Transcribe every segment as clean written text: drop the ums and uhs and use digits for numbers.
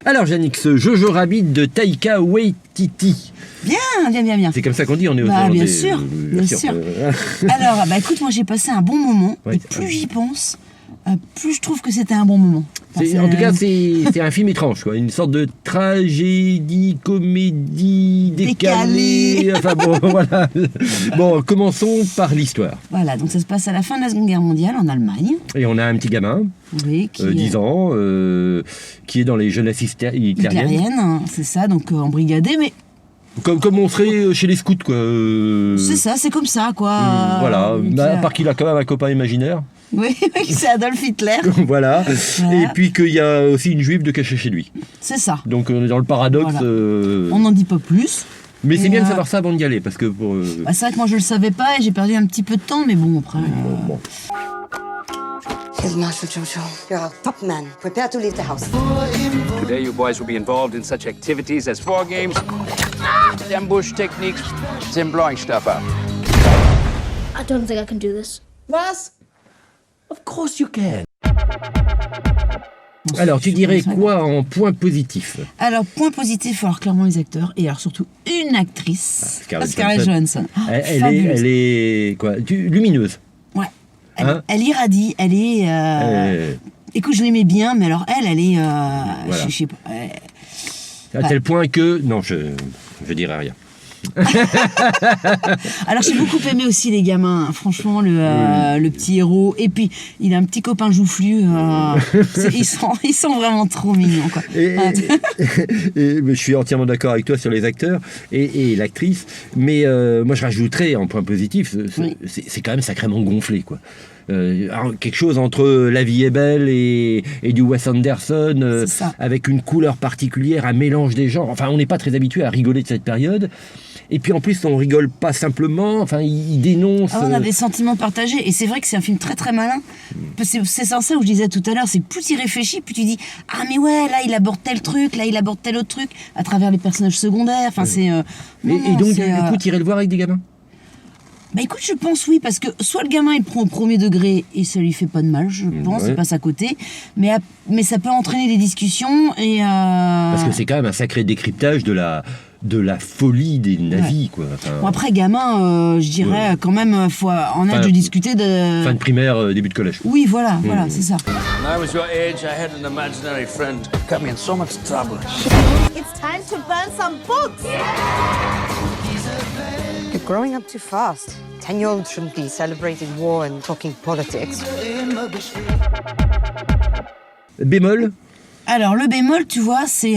Alors Yannick, ce Jojo Rabbit de Taika Waititi. Bien. C'est comme ça qu'on dit, on est aux bien sûr. Alors, écoute, moi j'ai passé un bon moment, et plus j'y pense, plus je trouve que c'était un bon moment. En tout cas, c'est un film étrange, quoi. Une sorte de tragédie, comédie, décalée. Enfin bon, voilà. Bon, commençons par l'histoire. Voilà, donc ça se passe à la fin de la Seconde Guerre mondiale, en Allemagne. Et on a un petit gamin, qui 10 ans, qui est dans les jeunesses hitlériennes. C'est ça, donc embrigadé, mais... Comme on serait chez les scouts, quoi. C'est ça, c'est comme ça, quoi. Voilà, à part qu'il a quand même un copain imaginaire. Oui, c'est Adolf Hitler. Voilà. Et puis qu'il y a aussi une juive de cachée chez lui. C'est ça. Donc on est dans le paradoxe. Voilà. On n'en dit pas plus. Mais c'est bien de savoir ça avant d'y aller, parce que pour... c'est vrai que moi je le savais pas et j'ai perdu un petit peu de temps, mais bon, après... Bon. Here's Marshal Jojo. You're our top man. Prepare to leave the house. Today you boys will be involved in such activities as war games, ambush techniques, and blowing stuff up. I don't think I can do this. Was? Of course you can. Alors, tu dirais quoi en point positif? Alors, point positif, alors clairement les acteurs, et alors surtout une actrice, Scarlett Johansson. Elle est quoi, lumineuse. Ouais. Elle irradie, elle est... Écoute, je l'aimais bien, mais alors elle est... Voilà. Je sais pas... À tel point que... Non, je dirais rien. Alors j'ai beaucoup aimé aussi les gamins, franchement le petit héros, et puis il a un petit copain joufflu, ils sont vraiment trop mignons, quoi. Je suis entièrement d'accord avec toi sur les acteurs et l'actrice, mais moi je rajouterais en point positif, c'est quand même sacrément gonflé, quoi. Quelque chose entre La vie est belle et du Wes Anderson, avec une couleur particulière, un mélange des genres. Enfin, on n'est pas très habitué à rigoler de cette période. Et puis en plus, on rigole pas simplement. Enfin, il dénonce. On a des sentiments partagés. Et c'est vrai que c'est un film très très malin. C'est sans ça où je disais tout à l'heure, c'est plus tu y réfléchis, plus tu dis mais ouais, là il aborde tel truc, là il aborde tel autre truc, à travers les personnages secondaires. Enfin, c'est. Et donc, du coup, tu irais le voir avec des gamins? Écoute, je pense oui, parce que soit le gamin il prend au premier degré et ça lui fait pas de mal, je pense, il passe à côté, mais ça peut entraîner des discussions et... Parce que c'est quand même un sacré décryptage de la folie des nazis, quoi. Enfin, bon, après, gamin, je dirais quand même, faut en âge de discuter de... Fin de primaire, début de collège. Oui, voilà, c'est ça. When I was your age, I had an imaginary friend. Got me in so much trouble. It's time to burn some books. You're growing up too fast. 10-year-olds shouldn't be celebrating war and talking politics. Bémol? Alors, le bémol, tu vois, c'est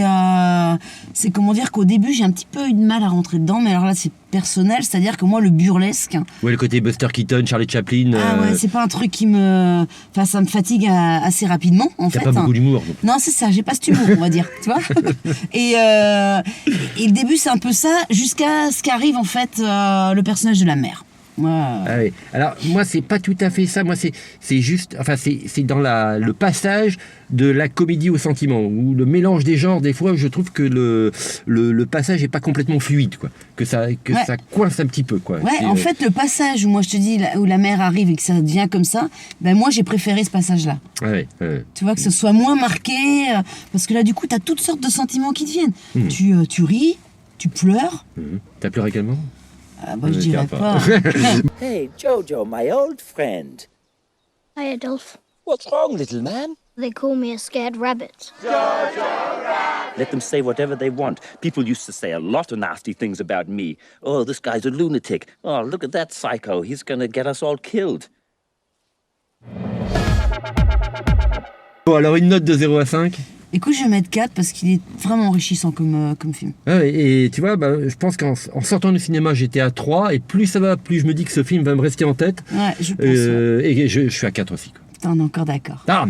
comment dire qu'au début, j'ai un petit peu eu de mal à rentrer dedans, mais alors là, c'est personnel, c'est-à-dire que moi, le burlesque... Ouais, le côté Buster Keaton, Charlie Chaplin... c'est pas un truc qui me... Enfin, ça me fatigue assez rapidement, en fait. T'as pas beaucoup d'humour. Non, c'est ça, j'ai pas cet humour, on va dire, tu vois. Et le début, c'est un peu ça, jusqu'à ce qu'arrive, en fait, le personnage de la mère. Ah oui. Alors moi c'est pas tout à fait ça, moi c'est juste, enfin c'est dans le passage de la comédie au sentiment, ou le mélange des genres. Des fois je trouve que le passage est pas complètement fluide, quoi, que ça coince un petit peu, quoi. En fait le passage où moi je te dis où la mère arrive et que ça devient comme ça, moi j'ai préféré ce passage là. Tu vois, que ce soit moins marqué, parce que là du coup t'as toutes sortes de sentiments qui te viennent. Tu ris, tu pleures. T'as pleuré également? Je dirais pas. Hey, Jojo, my old friend. Hi, Adolf. What's wrong, little man? They call me a scared rabbit. Let them say whatever they want. People used to say a lot of nasty things about me. Oh, this guy's a lunatic. Oh, look at that psycho. He's gonna get us all killed. Bon, alors une note de 0 à 5? Écoute, je vais mettre 4 parce qu'il est vraiment enrichissant comme film. Et tu vois, je pense qu'en sortant du cinéma, j'étais à 3, et plus ça va, plus je me dis que ce film va me rester en tête. Ouais, je pense. Et je suis à 4 aussi, quoi. Putain, on est encore d'accord. Ah